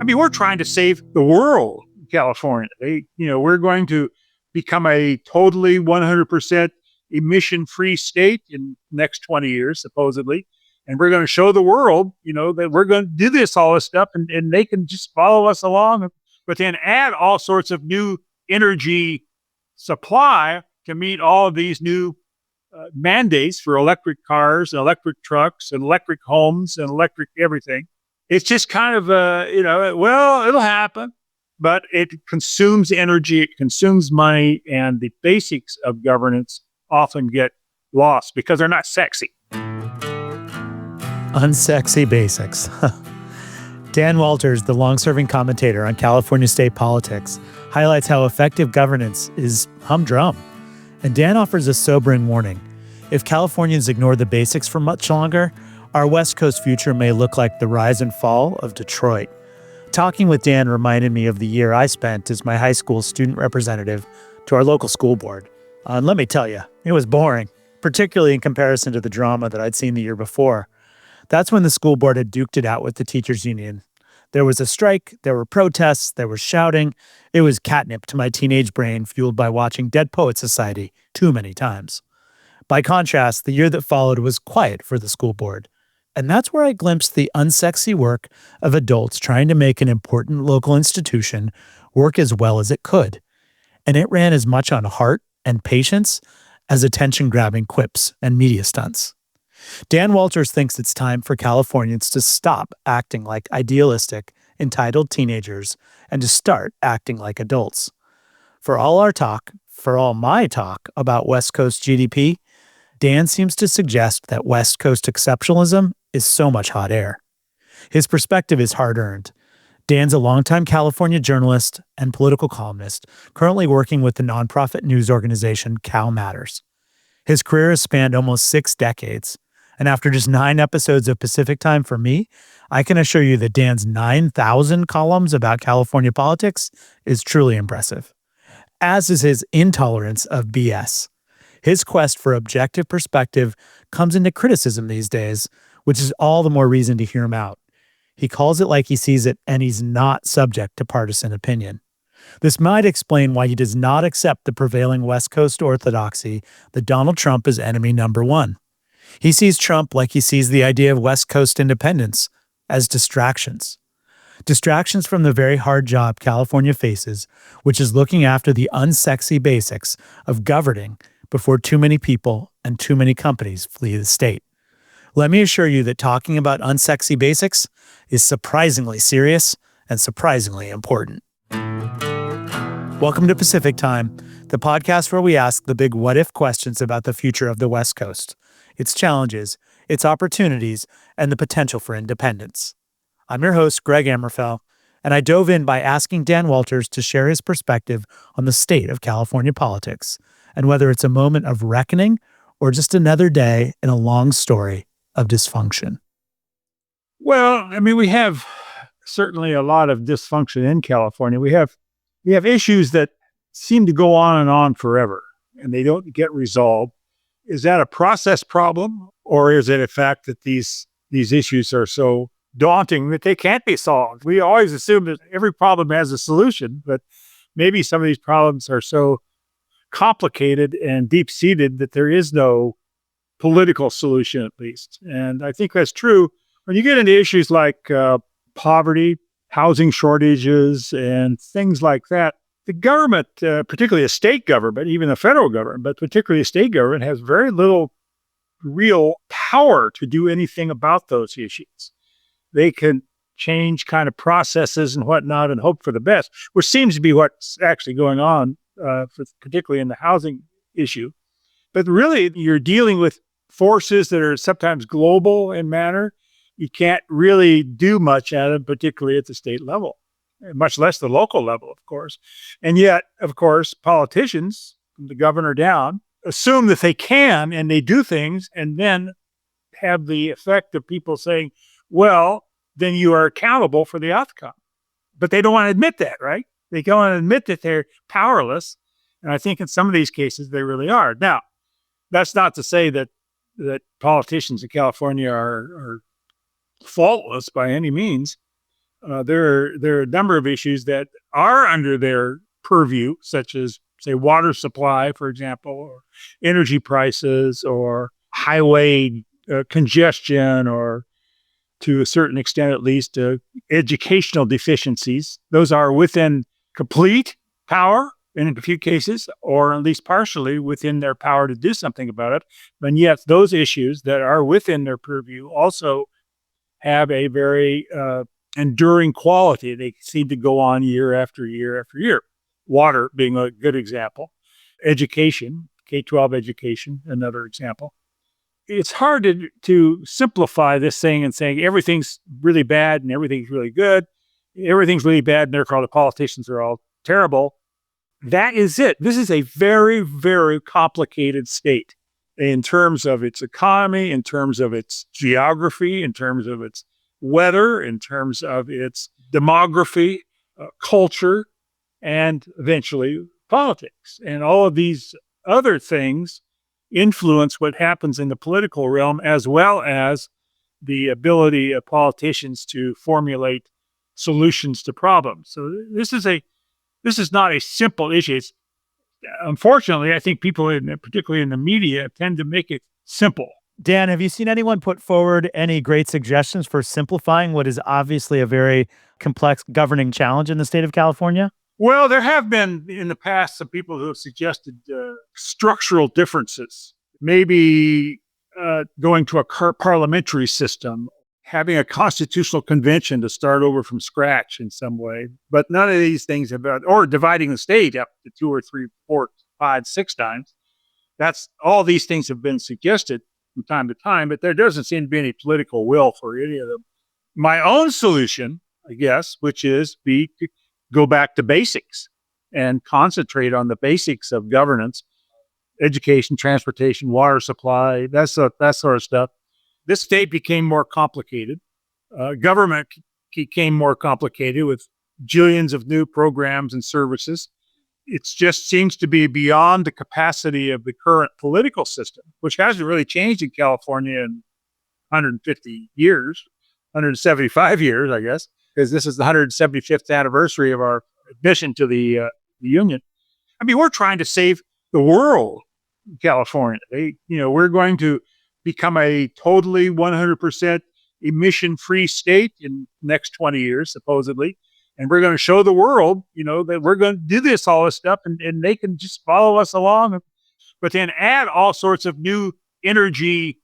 I mean, we're trying to save the world, California. We're going to become a totally 100% emission-free state in the next 20 years, supposedly. And we're going to show the world, that we're going to do all this stuff and they can just follow us along, but then add all sorts of new energy supply to meet all of these new mandates for electric cars and electric trucks and electric homes and electric everything. It's just kind of, it'll happen, but it consumes energy, it consumes money, and the basics of governance often get lost because they're not sexy. Unsexy basics. Dan Walters, the long-serving commentator on California state politics, highlights how effective governance is humdrum. And Dan offers a sobering warning. If Californians ignore the basics for much longer, our West Coast future may look like the rise and fall of Detroit. Talking with Dan reminded me of the year I spent as my high school student representative to our local school board. And let me tell you, it was boring, particularly in comparison to the drama that I'd seen the year before. That's when the school board had duked it out with the teachers' union. There was a strike, there were protests, there was shouting. It was catnip to my teenage brain, fueled by watching Dead Poets Society too many times. By contrast, the year that followed was quiet for the school board. And that's where I glimpsed the unsexy work of adults trying to make an important local institution work as well as it could. And it ran as much on heart and patience as attention-grabbing quips and media stunts. Dan Walters thinks it's time for Californians to stop acting like idealistic, entitled teenagers and to start acting like adults. For all my talk about West Coast GDP, Dan seems to suggest that West Coast exceptionalism is so much hot air. His perspective is hard-earned. Dan's a longtime California journalist and political columnist, currently working with the nonprofit news organization Cal Matters. His career has spanned almost 6 decades, and after just 9 episodes of Pacific Time for me, I can assure you that Dan's 9,000 columns about California politics is truly impressive, as is his intolerance of BS. His quest for objective perspective comes into criticism these days, which is all the more reason to hear him out. He calls it like he sees it, and he's not subject to partisan opinion. This might explain why he does not accept the prevailing West Coast orthodoxy that Donald Trump is enemy number one. He sees Trump like he sees the idea of West Coast independence, as distractions. Distractions from the very hard job California faces, which is looking after the unsexy basics of governing before too many people and too many companies flee the state. Let me assure you that talking about unsexy basics is surprisingly serious and surprisingly important. Welcome to Pacific Time, the podcast where we ask the big what-if questions about the future of the West Coast, its challenges, its opportunities, and the potential for independence. I'm your host, Greg Ammerfell, and I dove in by asking Dan Walters to share his perspective on the state of California politics, and whether it's a moment of reckoning or just another day in a long story of dysfunction. Well, I mean, we have certainly a lot of dysfunction in California. We have issues that seem to go on and on forever, and they don't get resolved. Is that a process problem, or is it a fact that these issues are so daunting that they can't be solved? We always assume that every problem has a solution, but maybe some of these problems are so complicated and deep-seated that there is no political solution, at least. And I think that's true when you get into issues like poverty, housing shortages, and things like that. The government, particularly a state government, even the federal government, but particularly a state government, has very little real power to do anything about those issues. They can change kind of processes and whatnot and hope for the best, which seems to be what's actually going on, particularly in the housing issue. But really, you're dealing with forces that are sometimes global in manner. You can't really do much at them, particularly at the state level, much less the local level, of course. And yet, of course, politicians, from the governor down, assume that they can, and they do things, and then have the effect of people saying, well, then you are accountable for the outcome. But they don't want to admit that, right? They don't want to admit that they're powerless. And I think in some of these cases, they really are. Now, that's not to say that politicians in California are faultless by any means. There are a number of issues that are under their purview, such as, say, water supply, for example, or energy prices, or highway congestion, or to a certain extent, at least, educational deficiencies. Those are within complete power in a few cases, or at least partially within their power to do something about it. And yet those issues that are within their purview also have a very enduring quality. They seem to go on year after year after year. Water being a good example. Education, K-12 education, another example. It's hard to simplify this thing and saying everything's really bad and everything's really good. Everything's really bad and therefore the politicians are all terrible. That is it. This is a very, very complicated state in terms of its economy, in terms of its geography, in terms of its weather, in terms of its demography, culture, and eventually politics. And all of these other things influence what happens in the political realm, as well as the ability of politicians to formulate solutions to problems. So this is not a simple issue. Unfortunately, I think people, particularly in the media, tend to make it simple. Dan, have you seen anyone put forward any great suggestions for simplifying what is obviously a very complex governing challenge in the state of California? Well, there have been in the past some people who have suggested structural differences, maybe going to a parliamentary system, having a constitutional convention to start over from scratch in some way. But none of these things or dividing the state up to 2 or 3, 4, 5, 6 times. That's all these things have been suggested from time to time, but there doesn't seem to be any political will for any of them. My own solution, I guess, which is to go back to basics and concentrate on the basics of governance, education, transportation, water supply, that sort of stuff. This state became more complicated. Government became more complicated with jillions of new programs and services. It just seems to be beyond the capacity of the current political system, which hasn't really changed in California in 150 years, 175 years, I guess, because this is the 175th anniversary of our admission to the Union. I mean, we're trying to save the world in California. We're going to become a totally 100% emission-free state in the next 20 years, supposedly. And we're going to show the world, that we're going to do all this stuff and they can just follow us along. But then add all sorts of new energy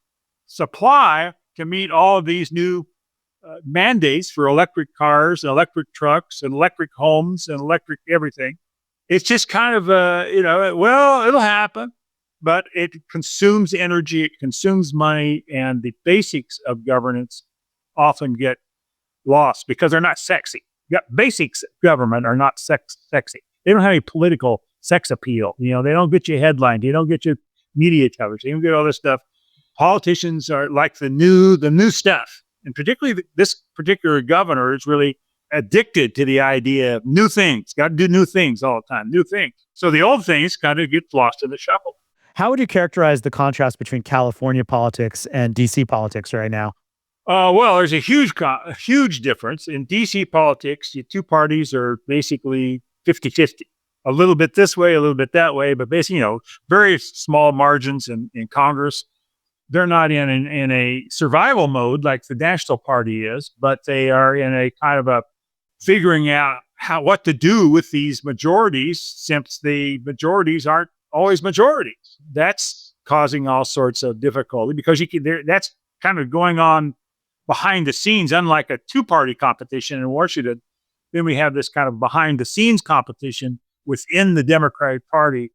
supply to meet all of these new mandates for electric cars and electric trucks and electric homes and electric everything. It's just kind of, it'll happen, but it consumes energy, it consumes money, and the basics of governance often get lost because they're not sexy. Basics of government are not sexy. They don't have any political sex appeal. They don't get you a headline. They don't get you media coverage. They don't get all this stuff. Politicians are like the new stuff. And particularly this particular governor is really addicted to the idea of new things. Got to do new things all the time, new things. So the old things kind of get lost in the shuffle. How would you characterize the contrast between California politics and DC politics right now? Well, there's a huge difference. In DC politics, the two parties are basically 50-50. A little bit this way, a little bit that way, but basically, very small margins in Congress. They're not in a survival mode like the National Party is, but they are in a kind of a figuring out what to do with these majorities, since the majorities aren't always majorities. That's causing all sorts of difficulty because that's kind of going on behind the scenes, unlike a two-party competition in Washington. Then we have this kind of behind-the-scenes competition within the Democratic Party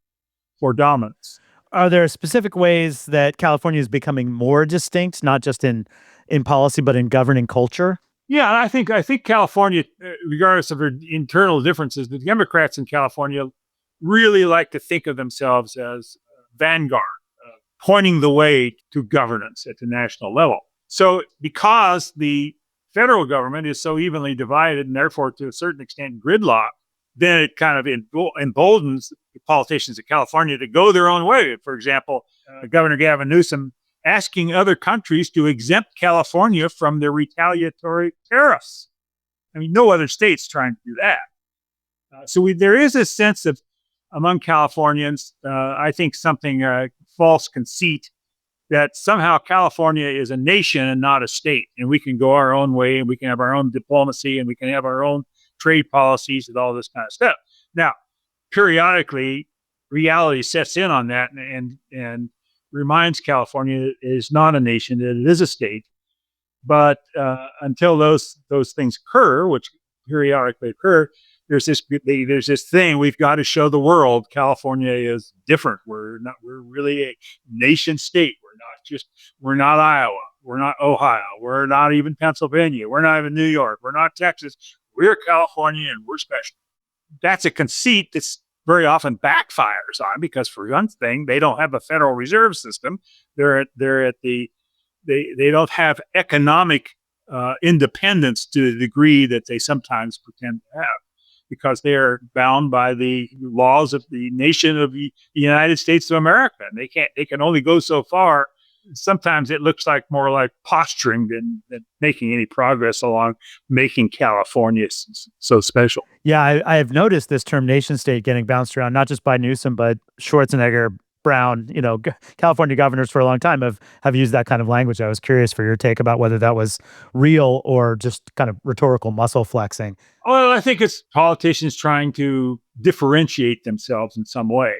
for dominance. Are there specific ways that California is becoming more distinct, not just in policy, but in governing culture? Yeah, I think California, regardless of their internal differences, the Democrats in California really like to think of themselves as vanguard, pointing the way to governance at the national level. So because the federal government is so evenly divided and therefore to a certain extent gridlocked, then it kind of emboldens the politicians of California to go their own way. For example, Governor Gavin Newsom asking other countries to exempt California from their retaliatory tariffs. I mean, no other state's trying to do that. There is a sense of, among Californians, I think something false conceit that somehow California is a nation and not a state, and we can go our own way, and we can have our own diplomacy, and we can have our own trade policies and all this kind of stuff. Now, periodically, reality sets in on that and reminds California it is not a nation, that it is a state. But until those things occur, which periodically occur, there's this thing we've got to show the world. California is different. We're really a nation state. We're not Iowa. We're not Ohio. We're not even Pennsylvania. We're not even New York. We're not Texas. We're California and we're special. That's a conceit that's very often backfires on, because for one thing, they don't have a Federal Reserve System. They're at the they don't have economic independence to the degree that they sometimes pretend to have, because they're bound by the laws of the nation of the United States of America. And they can only go so far. Sometimes it looks like more like posturing than making any progress along making California so special. Yeah, I have noticed this term nation state getting bounced around, not just by Newsom, but Schwarzenegger, Brown, California governors for a long time have used that kind of language. I was curious for your take about whether that was real or just kind of rhetorical muscle flexing. Well, I think it's politicians trying to differentiate themselves in some way.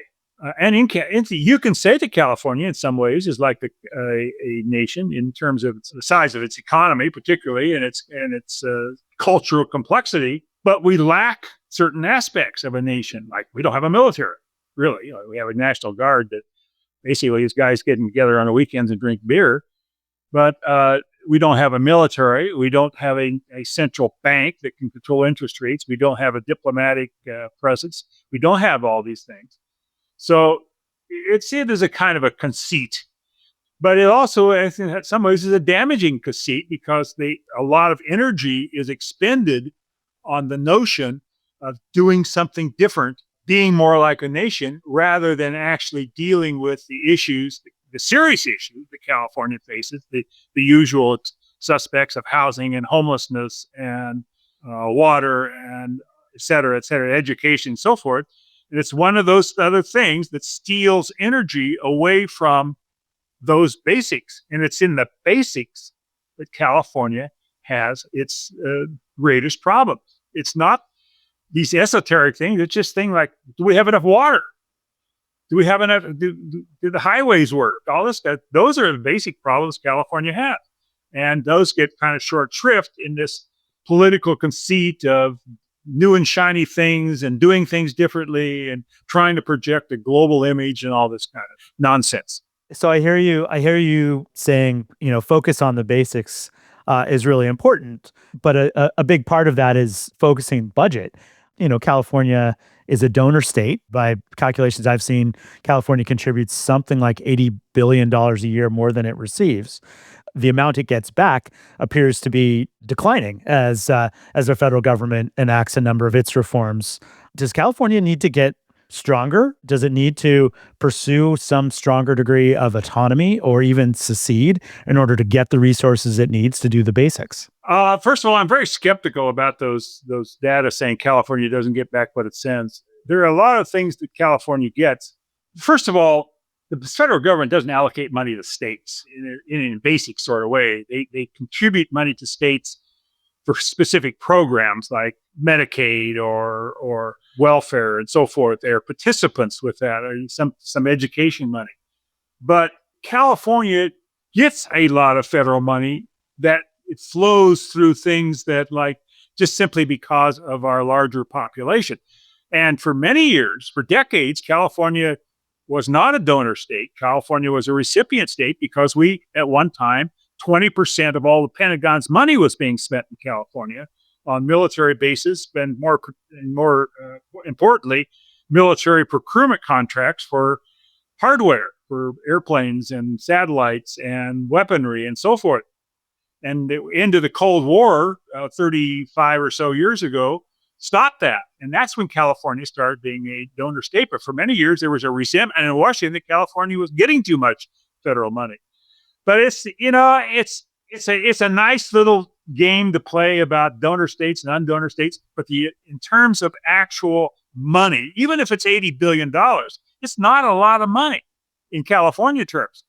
You can say that California, in some ways, is like a nation in terms of the size of its economy, particularly, and its cultural complexity. But we lack certain aspects of a nation. Like, we don't have a military, really. We have a National Guard that basically is guys getting together on the weekends and drink beer. But we don't have a military. We don't have a central bank that can control interest rates. We don't have a diplomatic presence. We don't have all these things. So it's seen as a kind of a conceit, but it also, I think, in some ways, is a damaging conceit, because a lot of energy is expended on the notion of doing something different, being more like a nation, rather than actually dealing with the issues, the serious issues that California faces, the usual suspects of housing and homelessness and water and et cetera, education and so forth. And it's one of those other things that steals energy away from those basics. And it's in the basics that California has its greatest problems. It's not these esoteric things. It's just things like, do we have enough water? Do we have enough? Do the highways work? All this stuff. Those are the basic problems California has. And those get kind of short shrift in this political conceit of new and shiny things and doing things differently and trying to project a global image and all this kind of nonsense. So I hear you saying, focus on the basics is really important, but a big part of that is focusing budget. California is a donor state. By calculations I've seen, California contributes something like $80 billion a year more than it receives. The amount it gets back appears to be declining as the federal government enacts a number of its reforms. Does California need to get stronger? Does it need to pursue some stronger degree of autonomy or even secede in order to get the resources it needs to do the basics? First of all, I'm very skeptical about those data saying California doesn't get back what it sends. There are a lot of things that California gets. First of all, the federal government doesn't allocate money to states in a basic sort of way. They contribute money to states for specific programs like Medicaid or welfare and so forth. They're participants with that, or some education money. But California gets a lot of federal money that it flows through things that, like, just simply because of our larger population. And for many years, for decades, California was not a donor state. California was a recipient state because we, at one time, 20% of all the Pentagon's money was being spent in California on military bases, and more importantly, military procurement contracts for hardware, for airplanes and satellites and weaponry and so forth. And the end of the Cold War, 35 or so years ago, stopped that. And that's when California started being a donor state. But for many years, there was a resentment in Washington that California was getting too much federal money. But it's a nice little game to play about donor states and undonor states, but in terms of actual money, even if it's $80 billion, it's not a lot of money in California terms.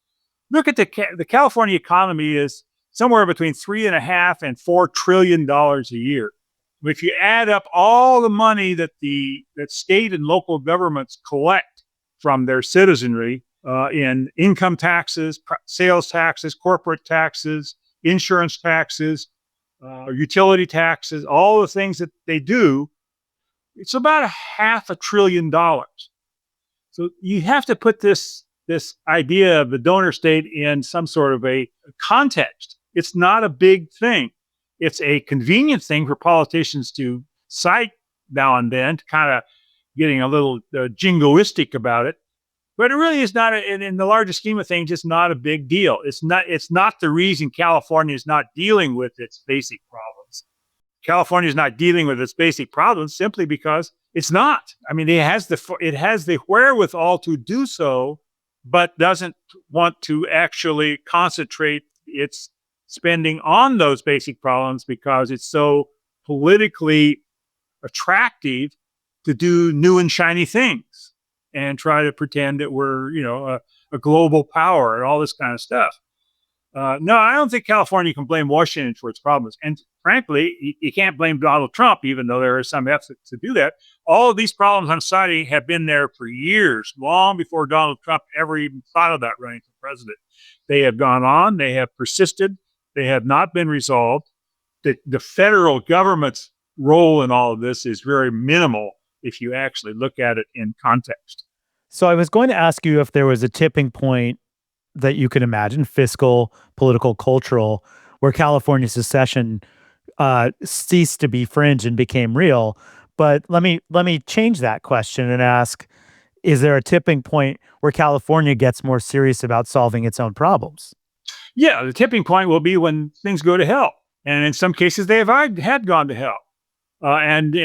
Look at the California economy is somewhere between $3.5 and $4 trillion a year. If you add up all the money that state and local governments collect from their citizenry in income taxes, sales taxes, corporate taxes, insurance taxes, utility taxes, all the things that they do, it's about $500 billion. So you have to put this idea of the donor state in some sort of a context. It's not a big thing. It's a convenient thing for politicians to cite now and then, to kind of getting a little jingoistic about it. But it really is not, in the larger scheme of things, it's not a big deal. It's not the reason California is not dealing with its basic problems. California is not dealing with its basic problems simply because it's not. I mean, it has the wherewithal to do so, but doesn't want to actually concentrate its spending on those basic problems because it's so politically attractive to do new and shiny things and try to pretend that we're, a global power and all this kind of stuff. No, I don't think California can blame Washington for its problems. And frankly, you can't blame Donald Trump, even though there are some efforts to do that. All of these problems on society have been there for years, long before Donald Trump ever even thought about running for president. They have gone on, they have persisted, they have not been resolved. The federal government's role in all of this is very minimal if you actually look at it in context. So I was going to ask you if there was a tipping point that you could imagine, fiscal, political, cultural, where California secession ceased to be fringe and became real. But let me change that question and ask, is there a tipping point where California gets more serious about solving its own problems? Yeah, the tipping point will be when things go to hell. And in some cases, they had gone to hell. And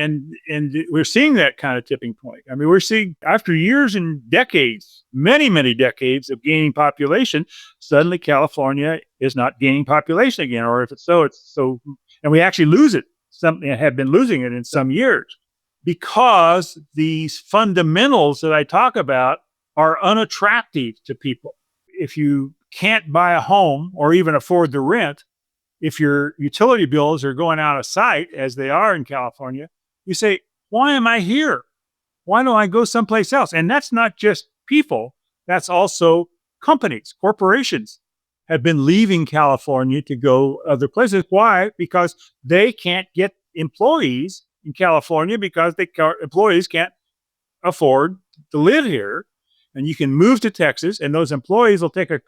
we're seeing that kind of tipping point. I mean, we're seeing after years and decades, many, many decades of gaining population, suddenly California is not gaining population again. Or if it's so, and we actually lose it. Something have been losing it in some years because these fundamentals that I talk about are unattractive to people. If you can't buy a home or even afford the rent, if your utility bills are going out of sight, as they are in California, you say, why am I here? Why don't I go someplace else? And that's not just people. That's also companies, corporations have been leaving California to go other places. Why? Because they can't get employees in California because employees can't afford to live here. And you can move to Texas and those employees will take a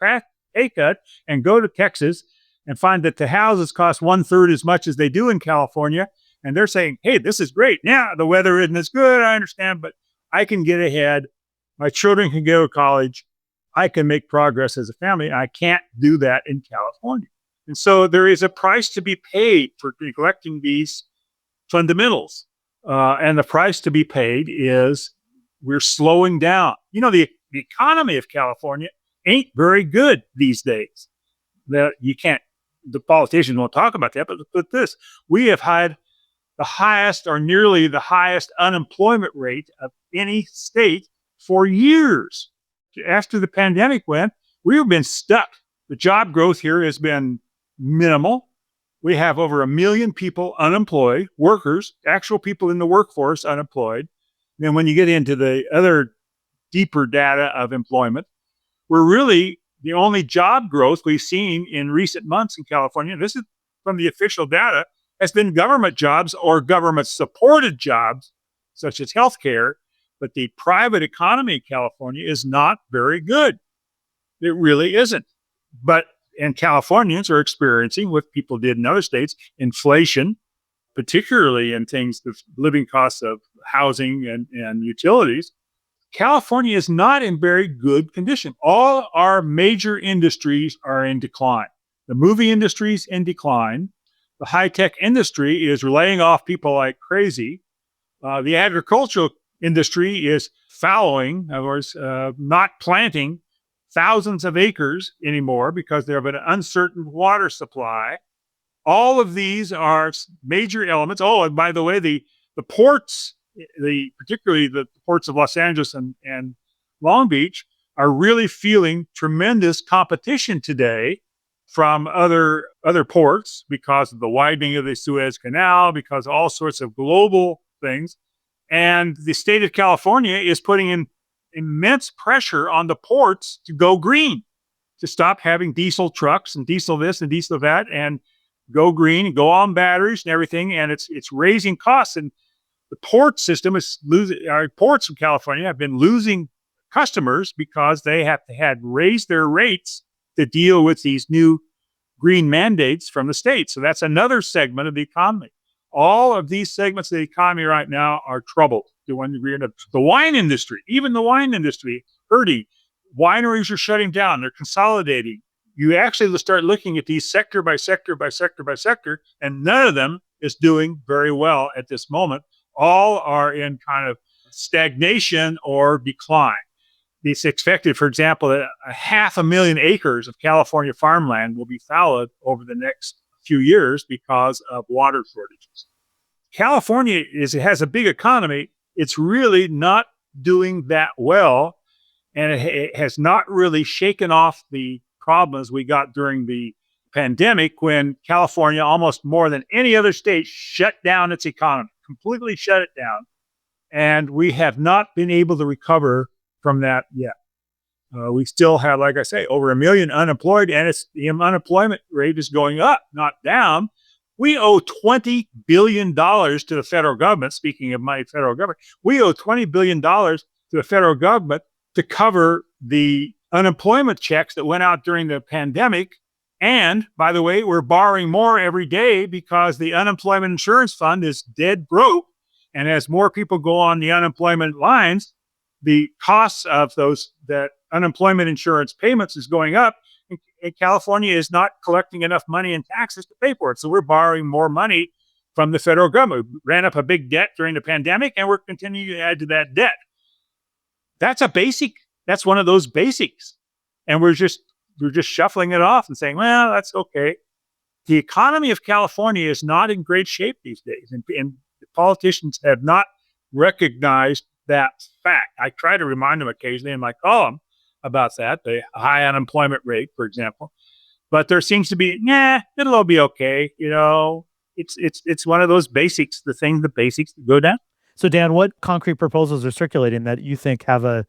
pay cut and go to Texas and find that the houses cost 1/3 as much as they do in California. And they're saying, hey, this is great. Yeah, the weather isn't as good, I understand, but I can get ahead. My children can go to college. I can make progress as a family. I can't do that in California. And so there is a price to be paid for neglecting these fundamentals. And the price to be paid is we're slowing down. The economy of California ain't very good these days. The politicians won't talk about that, but this, we have had the highest or nearly the highest unemployment rate of any state for years. After the pandemic went, we've been stuck. The job growth here has been minimal. We have over 1 million people unemployed, workers, actual people in the workforce unemployed. Then when you get into the other deeper data of employment, we're really the only job growth we've seen in recent months in California, this is from the official data, has been government jobs or government-supported jobs, such as healthcare. But the private economy in California is not very good. It really isn't. And Californians are experiencing what people did in other states, inflation, particularly in things, the living costs of housing and utilities. California is not in very good condition. All our major industries are in decline. The movie industry is in decline. The high-tech industry is laying off people like crazy. The agricultural industry is fallowing, in other words, not planting thousands of acres anymore because they have an uncertain water supply. All of these are major elements. Oh, and by the way, the ports, particularly the ports of Los Angeles and Long Beach, are really feeling tremendous competition today from other ports because of the widening of the Suez Canal, because of all sorts of global things. And the state of California is putting in immense pressure on the ports to go green, to stop having diesel trucks and diesel this and diesel that, and go green and go on batteries and everything. And it's raising costs. And the port system is losing. Our ports in California have been losing customers because they had raised their rates to deal with these new green mandates from the state. So that's another segment of the economy. All of these segments of the economy right now are troubled to one degree or another. The wine industry, even the wine industry, hurting. Wineries are shutting down. They're consolidating. You actually start looking at these sector by sector by sector by sector, and none of them is doing very well at this moment. All are in kind of stagnation or decline. It's expected, for example, that 500,000 acres of California farmland will be fallowed over the next few years because of water shortages. California has a big economy. It's really not doing that well, and it has not really shaken off the problems we got during the pandemic, when California, almost more than any other state, shut down its economy, completely shut it down. And we have not been able to recover from that yet. We still have, like I say, over 1 million unemployed, and the unemployment rate is going up, not down. We owe $20 billion to the federal government. Speaking of my federal government, we owe $20 billion to the federal government to cover the unemployment checks that went out during the pandemic. And by the way, we're borrowing more every day because the unemployment insurance fund is dead broke. And as more people go on the unemployment lines, the costs of that unemployment insurance payments is going up. And California is not collecting enough money in taxes to pay for it. So we're borrowing more money from the federal government. We ran up a big debt during the pandemic, and we're continuing to add to that debt. That's a basic. That's one of those basics. And we're just shuffling it off and saying, well, that's okay. The economy of California is not in great shape these days. And the politicians have not recognized that fact. I try to remind them occasionally in my column about that, the high unemployment rate, for example. But there seems to be, it'll all be okay. It's one of those basics, the basics that go down. So Dan, what concrete proposals are circulating that you think have a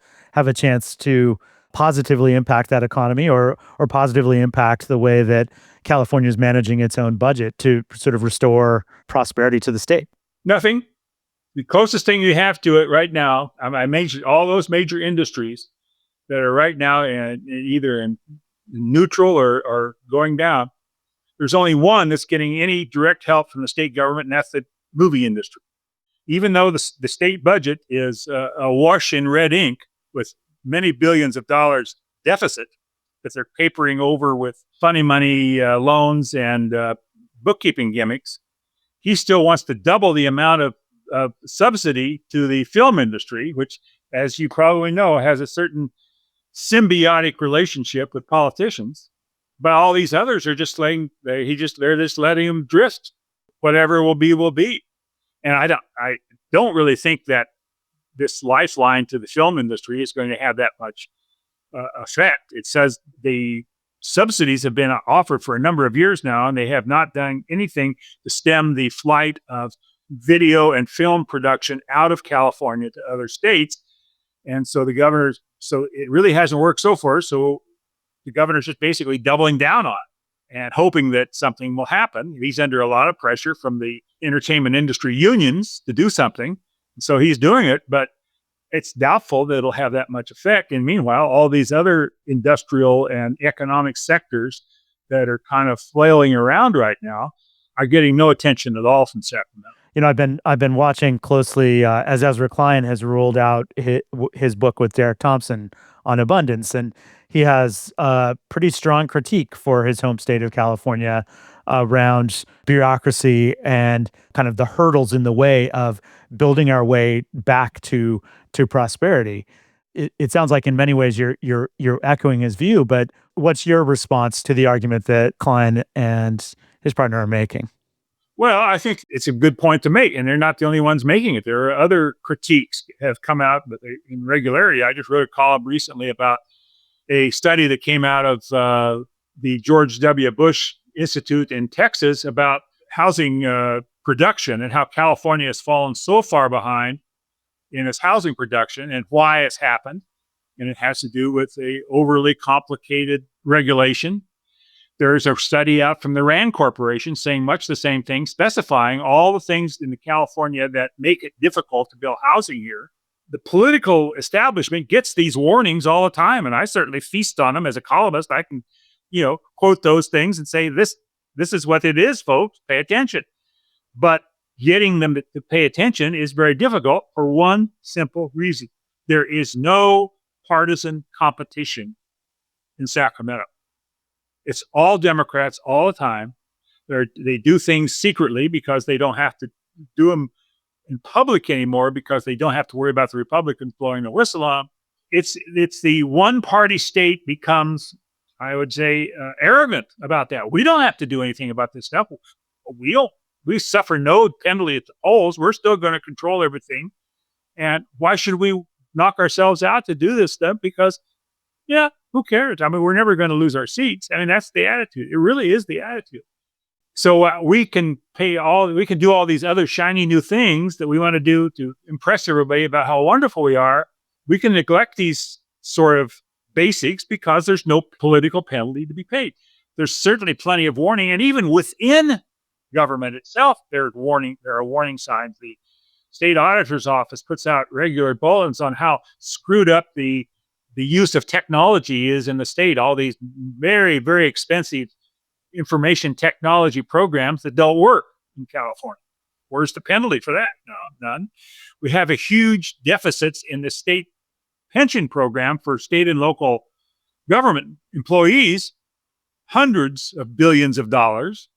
chance to positively impact that economy, or positively impact the way that California is managing its own budget to sort of restore prosperity to the state? Nothing. The closest thing you have to it right now, I mentioned all those major industries that are right now either in neutral or going down. There's only one that's getting any direct help from the state government, and that's the movie industry. Even though the state budget is awash in red ink with many billions of dollars deficit that they're papering over with funny money loans and bookkeeping gimmicks, he still wants to double the amount of subsidy to the film industry, which, as you probably know, has a certain symbiotic relationship with politicians. But all these others are just they're just letting him drift. Whatever will be, will be. And I don't really think that this lifeline to the film industry is going to have that much effect. It says the subsidies have been offered for a number of years now, and they have not done anything to stem the flight of video and film production out of California to other states. And so it really hasn't worked so far. So the governor's just basically doubling down on it and hoping that something will happen. He's under a lot of pressure from the entertainment industry unions to do something. So he's doing it, but it's doubtful that it'll have that much effect. And meanwhile, all these other industrial and economic sectors that are kind of flailing around right now are getting no attention at all from Sacramento. I've been watching closely as Ezra Klein has rolled out his book with Derek Thompson on abundance, and he has a pretty strong critique for his home state of California around bureaucracy and kind of the hurdles in the way of building our way back to prosperity. It sounds like in many ways you're echoing his view, but what's your response to the argument that Klein and his partner are making. Well, I think it's a good point to make, and they're not the only ones making it. There are other critiques have come out, but in regularity. I just wrote a column recently about a study that came out of the George W. Bush Institute in Texas about housing production and how California has fallen so far behind in its housing production and why it's happened. And it has to do with a overly complicated regulation. There's a study out from the Rand Corporation saying much the same thing, specifying all the things in California that make it difficult to build housing here. The political establishment gets these warnings all the time, and I certainly feast on them as a columnist. I can, quote those things and say, this is what it is, folks. Pay attention. But getting them to pay attention is very difficult for one simple reason. There is no partisan competition in Sacramento. It's all Democrats all the time. They do things secretly because they don't have to do them in public anymore because they don't have to worry about the Republicans blowing the whistle on them. It's the one-party state becomes, I would say, arrogant about that. We don't have to do anything about this stuff. We suffer no penalty at the polls. We're still going to control everything. And why should we knock ourselves out to do this stuff? Because, who cares? I mean, we're never going to lose our seats. I mean, that's the attitude. It really is the attitude. So we can do all these other shiny new things that we want to do to impress everybody about how wonderful we are. We can neglect these sort of basics because there's no political penalty to be paid. There's certainly plenty of warning. And even within government itself, there are warning signs. The state auditor's office puts out regular bulletins on how screwed up the use of technology is in the state. All these very, very expensive information technology programs that don't work in California. Where's the penalty for that? No, none. We have a huge deficits in the state pension program for state and local government employees, hundreds of billions of dollars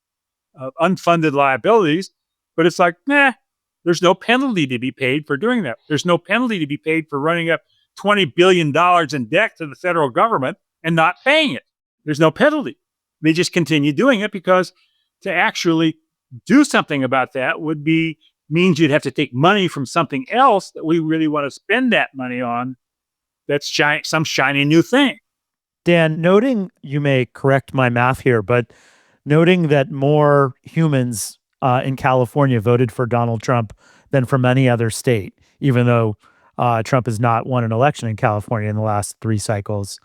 of unfunded liabilities. But it's like, there's no penalty to be paid for doing that. There's no penalty to be paid for running up $20 billion in debt to the federal government and not paying it. There's no penalty. They just continue doing it because to actually do something about that means you'd have to take money from something else that we really want to spend that money on. That's some shiny new thing. Dan, noting, you may correct my math here, but noting that more humans in California voted for Donald Trump than from any other state, even though Trump has not won an election in California in the last 3 cycles.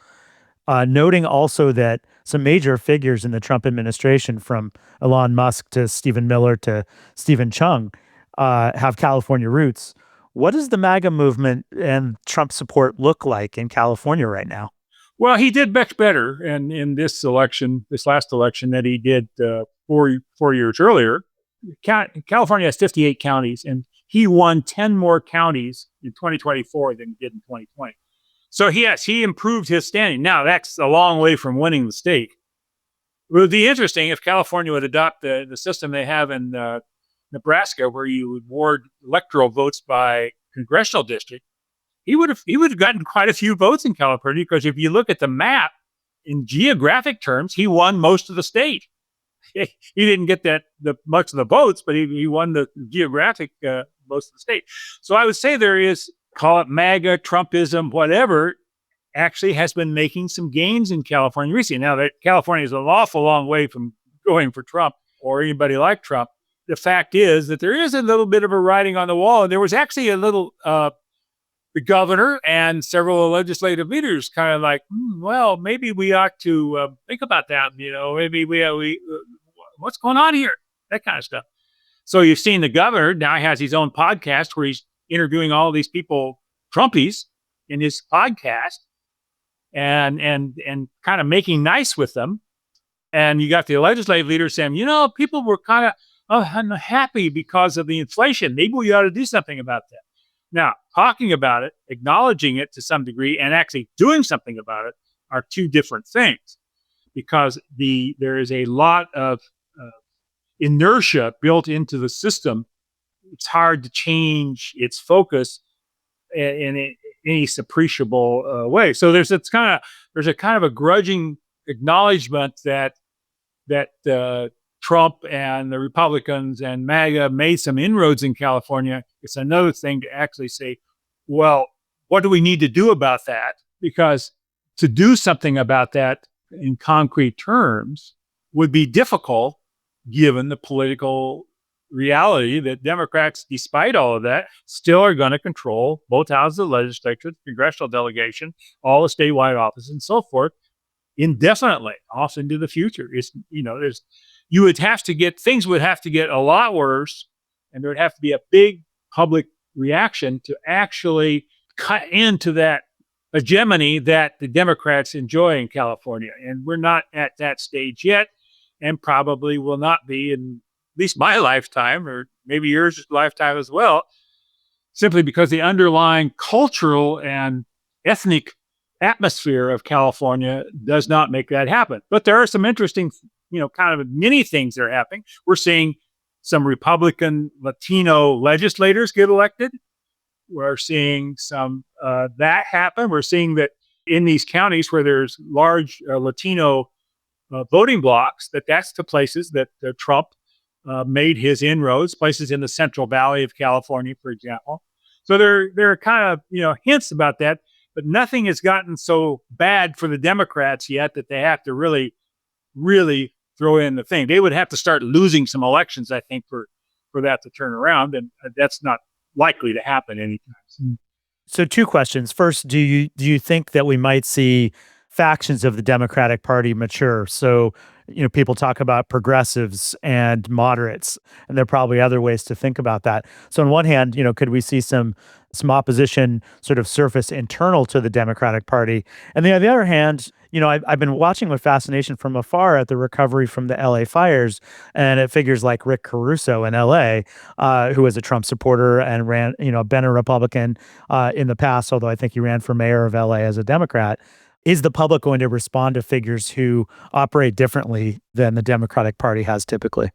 Noting also that some major figures in the Trump administration, from Elon Musk to Stephen Miller to Stephen Chung, have California roots. What does the MAGA movement and Trump support look like in California right now? Well, he did much better in this last election, that he did 4 years earlier. California has 58 counties, and he won 10 more counties in 2024 than he did in 2020. So he improved his standing. Now, that's a long way from winning the state. It would be interesting if California would adopt the system they have in Nebraska, where you would award electoral votes by congressional district. He would have gotten quite a few votes in California, because if you look at the map in geographic terms, he won most of the state. He didn't get much of the votes, but he won the geographic most of the state. So I would say there is, call it MAGA, Trumpism, whatever, actually has been making some gains in California recently. Now, that California is an awful long way from going for Trump or anybody like Trump. The fact is that there is a little bit of a writing on the wall. And there was actually a little, the governor and several legislative leaders kind of like, well, maybe we ought to think about that. Maybe we what's going on here? That kind of stuff. So you've seen the governor now has his own podcast where he's interviewing all these people, Trumpies, in his podcast, and kind of making nice with them. And you got the legislative leaders saying, people were kind of unhappy because of the inflation. Maybe we ought to do something about that. Now, talking about it, acknowledging it to some degree, and actually doing something about it are two different things, because there is a lot of inertia built into the system. It's hard to change its focus in any appreciable way. So there's a kind of a grudging acknowledgement that Trump and the Republicans and MAGA made some inroads in California, it's another thing to actually say, well, what do we need to do about that? Because to do something about that in concrete terms would be difficult given the political reality that Democrats, despite all of that, still are going to control both houses of the legislature, the congressional delegation, all the statewide offices, and so forth, indefinitely, off into the future. Things would have to get a lot worse, and there would have to be a big public reaction to actually cut into that hegemony that the Democrats enjoy in California. And we're not at that stage yet, and probably will not be in at least my lifetime, or maybe yours lifetime as well, simply because the underlying cultural and ethnic atmosphere of California does not make that happen. But there are some interesting, kind of many things that are happening. We're seeing some Republican Latino legislators get elected. We're seeing some that happen. We're seeing that in these counties where there's large Latino voting blocks, that's the places that Trump made his inroads, places in the Central Valley of California, for example. So there are kind of, hints about that, but nothing has gotten so bad for the Democrats yet that they have to really, really throw in the thing. They would have to start losing some elections, I think, for that to turn around, and that's not likely to happen anytime soon. So 2 questions. First, do you think that we might see factions of the Democratic Party mature? So, people talk about progressives and moderates, and there are probably other ways to think about that. So on one hand, could we see some opposition sort of surface internal to the Democratic Party? And then on the other hand, I've been watching with fascination from afar at the recovery from the LA fires, and it figures like Rick Caruso in LA, who was a Trump supporter and ran, been a Republican in the past, although I think he ran for mayor of LA as a Democrat. Is the public going to respond to figures who operate differently than the Democratic Party has typically?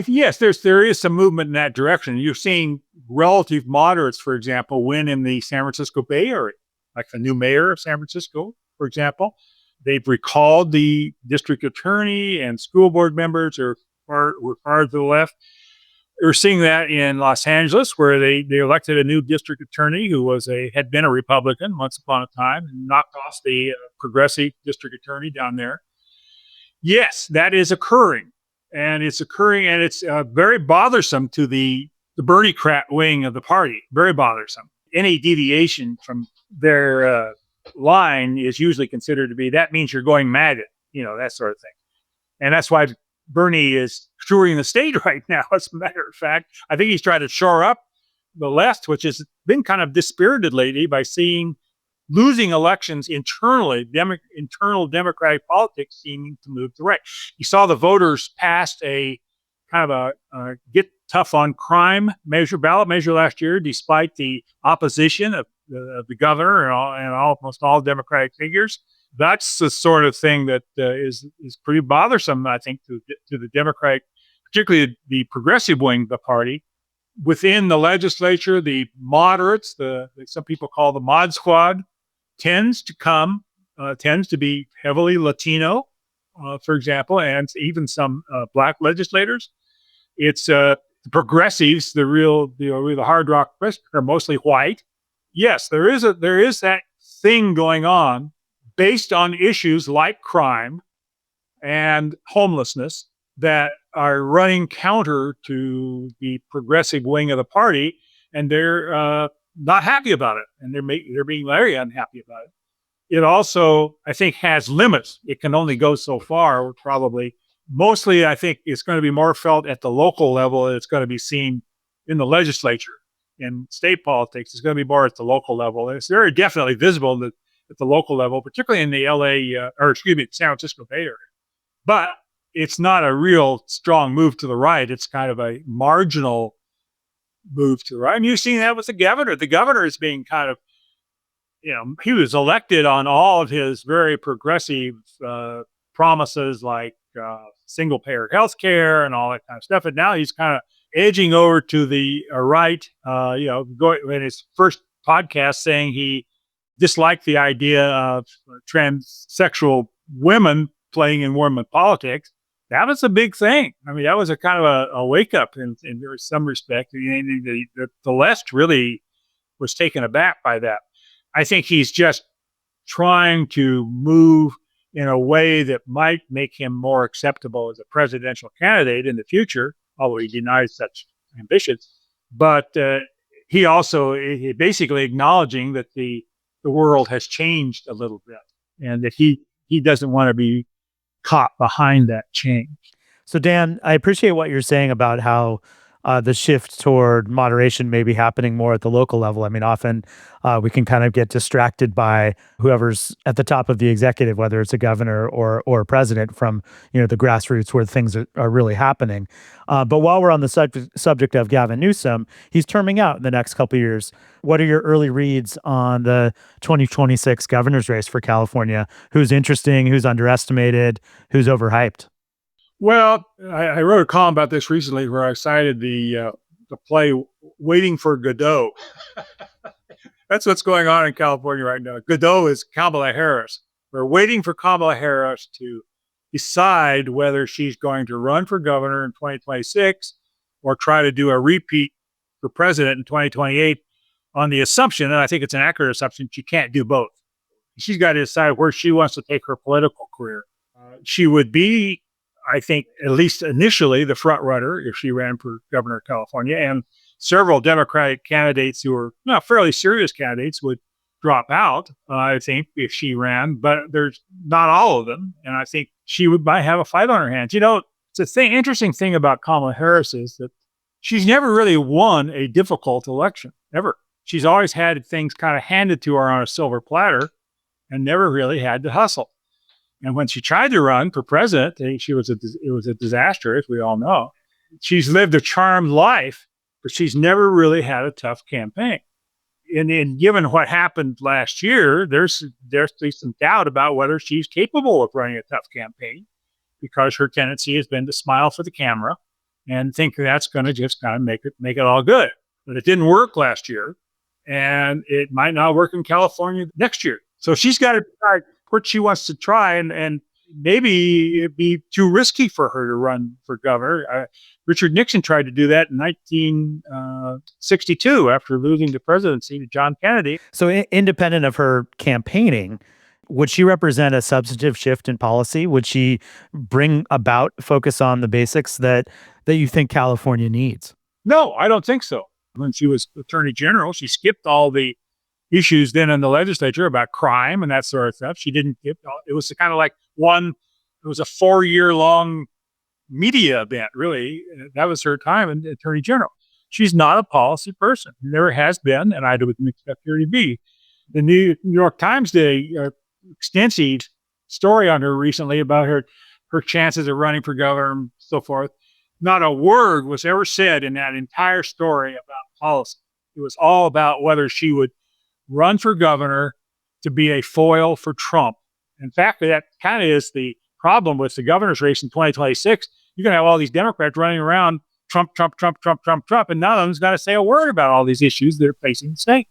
Yes, there is some movement in that direction. You're seeing relative moderates, for example, win in the San Francisco Bay Area, like the new mayor of San Francisco, for example. They've recalled the district attorney, and school board members were far to the left. We're seeing that in Los Angeles, where they elected a new district attorney who had been a Republican once upon a time, and knocked off the progressive district attorney down there. Yes, that is occurring, and it's very bothersome to the Bernie-crat wing of the party. Very bothersome. Any deviation from their line is usually considered to be, that means you're going MAGA, that sort of thing. And that's why Bernie is touring the state right now, as a matter of fact. I think he's trying to shore up the left, which has been kind of dispirited lately by losing elections internally, internal Democratic politics seeming to move to the right. You saw the voters passed a kind of a get tough on crime ballot measure last year, despite the opposition of the governor and almost all Democratic figures. That's the sort of thing that is pretty bothersome, I think, to the Democratic, particularly the progressive wing of the party. Within the legislature, the moderates, some people call the mod squad, tends to be heavily Latino, for example, and even some black legislators. It's the progressives, the hard rock are mostly white. Yes, there is that thing going on based on issues like crime and homelessness that are running counter to the progressive wing of the party, and they're not happy about it, and they're being very unhappy about it. It also, I think, has limits. It can only go so far, probably. Mostly, I think it's going to be more felt at the local level. It's going to be seen in the legislature. In state politics, it's going to be more at the local level. And it's very definitely visible at the local level, particularly in the San Francisco Bay Area. But it's not a real strong move to the right. It's kind of a marginal move to the right. And you've seen that with the governor. The governor is being kind of, he was elected on all of his very progressive promises, like single payer health care and all that kind of stuff. And now he's kind of edging over to the right, going in his first podcast saying he disliked the idea of transsexual women playing in women politics. That was a big thing. I mean, that was a kind of a wake up in some respect. The left really was taken aback by that. I think he's just trying to move in a way that might make him more acceptable as a presidential candidate in the future, although he denies such ambitions. But he basically acknowledging that the world has changed a little bit, and that he doesn't want to be caught behind that change. So, Dan, I appreciate what you're saying about how the shift toward moderation may be happening more at the local level. I mean, often we can kind of get distracted by whoever's at the top of the executive, whether it's a governor or a president, from the grassroots where things are really happening. But while we're on the subject of Gavin Newsom, he's terming out in the next couple of years. What are your early reads on the 2026 governor's race for California? Who's interesting? Who's underestimated? Who's overhyped? Well, I wrote a column about this recently where I cited the play Waiting for Godot. That's what's going on in California right now. Godot is Kamala Harris. We're waiting for Kamala Harris to decide whether she's going to run for governor in 2026 or try to do a repeat for president in 2028 on the assumption, and I think it's an accurate assumption, she can't do both. She's got to decide where she wants to take her political career. She would be, I think, at least initially, the front runner if she ran for governor of California, and several Democratic candidates who are fairly serious candidates would drop out, I think, if she ran, but there's not all of them. And I think she might have a fight on her hands. It's a interesting thing about Kamala Harris is that she's never really won a difficult election, ever. She's always had things kind of handed to her on a silver platter and never really had to hustle. And when she tried to run for president, it was a disaster, as we all know. She's lived a charmed life, but she's never really had a tough campaign. And given what happened last year, there's some doubt about whether she's capable of running a tough campaign, because her tendency has been to smile for the camera and think that's going to just kind of make it all good. But it didn't work last year, and it might not work in California next year. So she's got to decide what she wants to try, and maybe it'd be too risky for her to run for governor. Richard Nixon tried to do that in 1962 after losing the presidency to John Kennedy. So independent of her campaigning, would she represent a substantive shift in policy? Would she bring about focus on the basics that you think California needs? No, I don't think so. When she was attorney general, she skipped all the issues then in the legislature about crime and that sort of stuff. She didn't get, it was kind of like it was a 4-year-long media event, really. That was her time in attorney general. She's not a policy person, never has been, and I wouldn't expect her to be. The New York Times did an extensive story on her recently about her chances of running for governor and so forth. Not a word was ever said in that entire story about policy. It was all about whether she would run for governor to be a foil for Trump. In fact, that kind of is the problem with the governor's race in 2026. You're going to have all these Democrats running around Trump, Trump, Trump, Trump, Trump, Trump, and none of them's got to say a word about all these issues they're facing the state.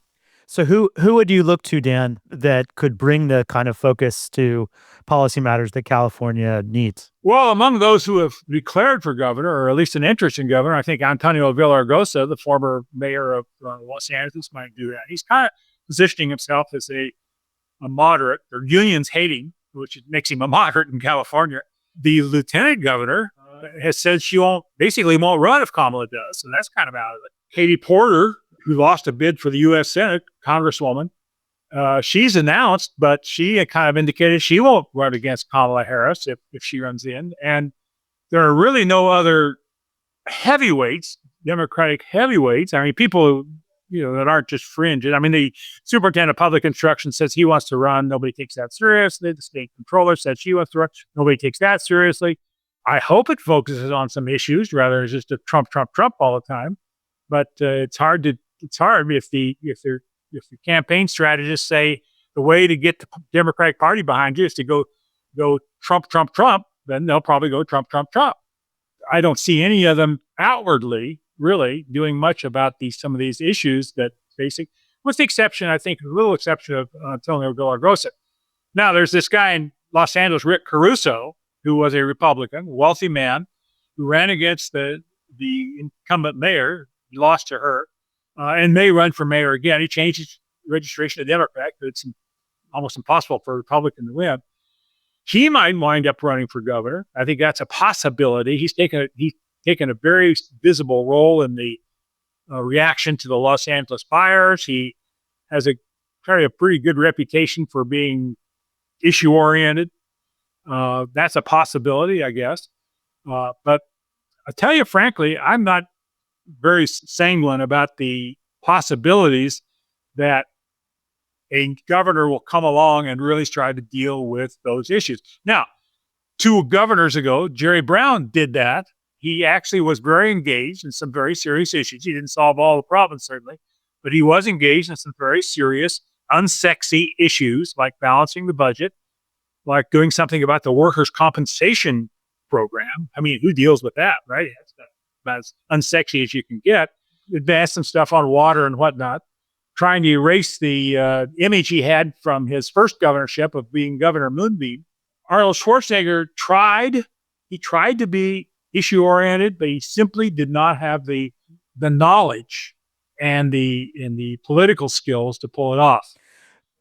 So who would you look to, Dan, that could bring the kind of focus to policy matters that California needs? Well, among those who have declared for governor, or at least an interest in governor, I think Antonio Villaraigosa, the former mayor of Los Angeles, might do that. He's kind of positioning himself as a moderate, or unions hating, which makes him a moderate in California. The lieutenant governor has said she won't run if Kamala does. So that's kind of out of it. Katie Porter, who lost a bid for the U.S. Senate, Congresswoman, she's announced, but she had kind of indicated she won't run against Kamala Harris if she runs in. And there are really no other heavyweights, Democratic heavyweights. I mean, people that aren't just fringe. I mean, the superintendent of public instruction says he wants to run. Nobody takes that seriously. The state controller said she wants to run. Nobody takes that seriously. I hope it focuses on some issues rather than just a Trump, Trump, Trump all the time. But it's hard if the campaign strategists say the way to get the Democratic Party behind you is to go Trump, Trump, Trump. Then they'll probably go Trump, Trump, Trump. I don't see any of them outwardly really doing much about some of these issues that basic, with the exception, I think, a little exception of Antonio Villaraigosa. Now, there's this guy in Los Angeles, Rick Caruso, who was a Republican, wealthy man, who ran against the incumbent mayor. He lost to her, and may run for mayor again. He changed his registration to Democrat because it's almost impossible for a Republican to win. He might wind up running for governor. I think that's a possibility. He's taken a very visible role in the reaction to the Los Angeles fires. He has a pretty good reputation for being issue oriented. That's a possibility, I guess. But I tell you frankly, I'm not very sanguine about the possibilities that a governor will come along and really try to deal with those issues. Now, 2 governors ago, Jerry Brown did that. He actually was very engaged in some very serious issues. He didn't solve all the problems, certainly, but he was engaged in some very serious, unsexy issues like balancing the budget, like doing something about the workers' compensation program. I mean, who deals with that, right? That's about as unsexy as you can get. Advance some stuff on water and whatnot, trying to erase the image he had from his first governorship of being Governor Moonbeam. Arnold Schwarzenegger tried to be issue-oriented, but he simply did not have the knowledge and the political skills to pull it off.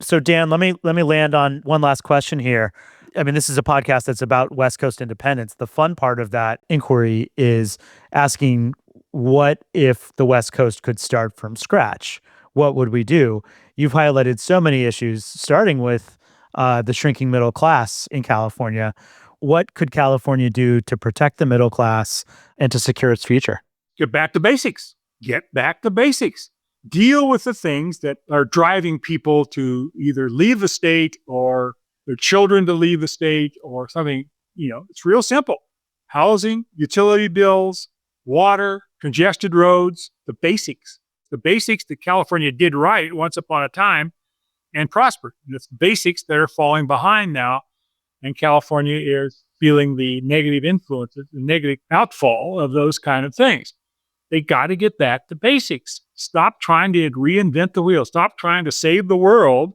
So Dan, let me land on one last question here. I mean, this is a podcast that's about West Coast independence. The fun part of that inquiry is asking, what if the West Coast could start from scratch? What would we do? You've highlighted so many issues, starting with the shrinking middle class in California. What could California do to protect the middle class and to secure its future? Get back to basics. Deal with the things that are driving people to either leave the state or their children to leave the state or something. It's real simple. Housing, utility bills, water, congested roads, the basics. The basics that California did right once upon a time and prospered. And it's the basics that are falling behind now. And California is feeling the negative influences, the negative outfall of those kind of things. They got to get back to basics. Stop trying to reinvent the wheel. Stop trying to save the world.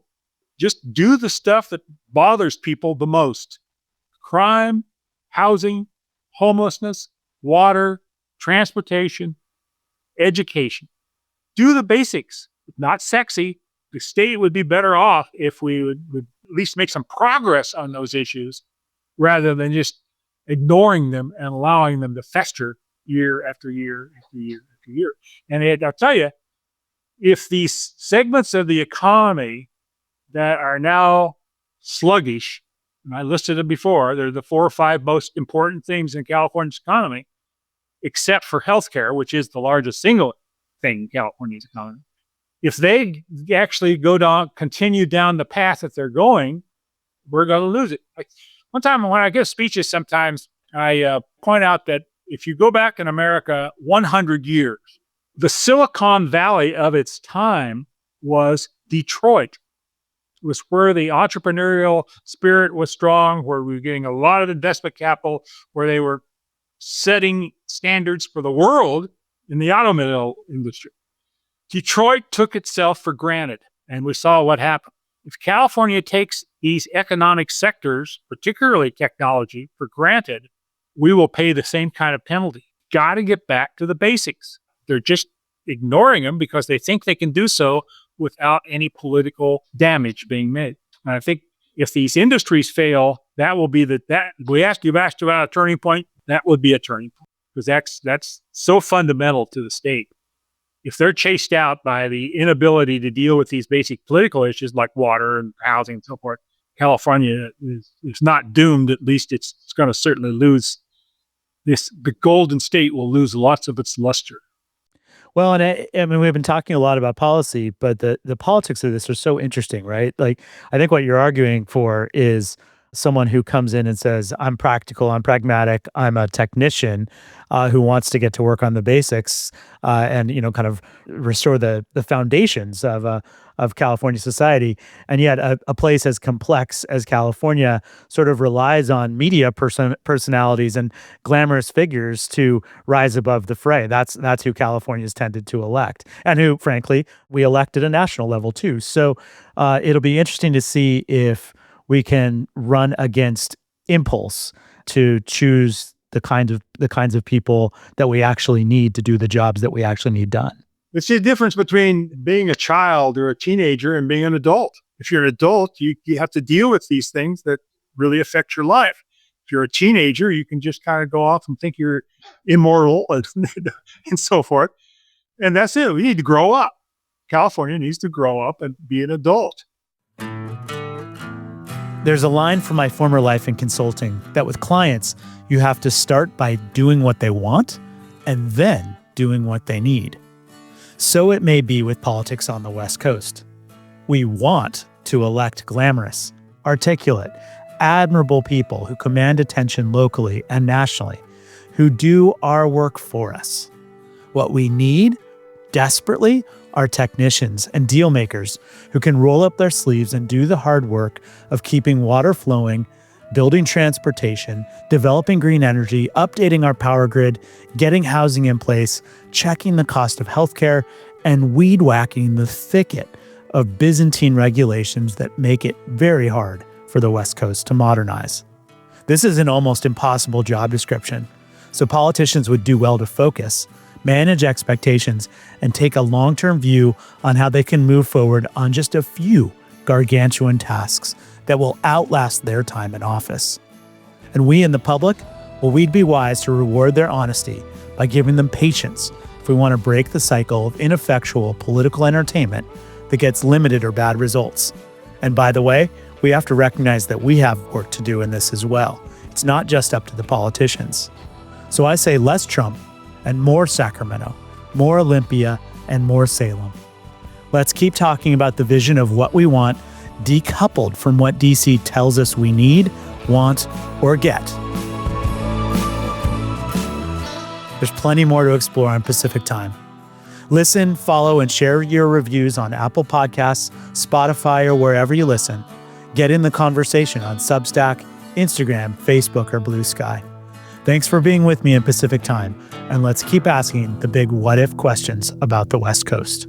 Just do the stuff that bothers people the most. Crime, housing, homelessness, water, transportation, education. Do the basics. Not sexy. The state would be better off if we would at least make some progress on those issues rather than just ignoring them and allowing them to fester year after year after year after year. And I'll tell you, if these segments of the economy that are now sluggish, and I listed them before, they're the 4 or 5 most important things in California's economy, except for healthcare, which is the largest single thing in California's economy. If they actually continue down the path that they're going, we're going to lose it. Like one time when I give speeches, sometimes I point out that if you go back in America 100 years, the Silicon Valley of its time was Detroit. It was where the entrepreneurial spirit was strong, where we were getting a lot of investment capital, where they were setting standards for the world in the automobile industry. Detroit took itself for granted, and we saw what happened. If California takes these economic sectors, particularly technology, for granted, we will pay the same kind of penalty. Got to get back to the basics. They're just ignoring them because they think they can do so without any political damage being made. And I think if these industries fail, that will be you asked about a turning point, that would be a turning point because that's so fundamental to the state. If they're chased out by the inability to deal with these basic political issues like water and housing and so forth, California is not doomed. At least it's going to certainly lose this. The Golden State will lose lots of its luster. Well, and I mean, we've been talking a lot about policy, but the politics of this are so interesting, right? Like, I think what you're arguing for is someone who comes in and says, I'm practical, I'm pragmatic, I'm a technician who wants to get to work on the basics and, kind of restore the foundations of California society. And yet a place as complex as California sort of relies on media personalities and glamorous figures to rise above the fray. That's who California's tended to elect, and who, frankly, we elect at a national level too. So it'll be interesting to see if we can run against impulse to choose the kinds of people that we actually need to do the jobs that we actually need done. It's the difference between being a child or a teenager and being an adult. If you're an adult, you have to deal with these things that really affect your life. If you're a teenager, you can just kind of go off and think you're immortal and so forth. And that's it. We need to grow up. California needs to grow up and be an adult. There's a line from my former life in consulting that with clients, you have to start by doing what they want and then doing what they need. So it may be with politics on the West Coast. We want to elect glamorous, articulate, admirable people who command attention locally and nationally, who do our work for us. What we need desperately are technicians and deal makers who can roll up their sleeves and do the hard work of keeping water flowing, building transportation, developing green energy, updating our power grid, getting housing in place, checking the cost of healthcare, and weed whacking the thicket of Byzantine regulations that make it very hard for the West Coast to modernize. This is an almost impossible job description, so politicians would do well to focus, manage expectations, and take a long-term view on how they can move forward on just a few gargantuan tasks that will outlast their time in office. And we in the public, well, we'd be wise to reward their honesty by giving them patience if we want to break the cycle of ineffectual political entertainment that gets limited or bad results. And by the way, we have to recognize that we have work to do in this as well. It's not just up to the politicians. So I say less Trump and more Sacramento, more Olympia, and more Salem. Let's keep talking about the vision of what we want, decoupled from what DC tells us we need, want, or get. There's plenty more to explore on Pacific Time. Listen, follow, and share your reviews on Apple Podcasts, Spotify, or wherever you listen. Get in the conversation on Substack, Instagram, Facebook, or Blue Sky. Thanks for being with me in Pacific Time, and let's keep asking the big what-if questions about the West Coast.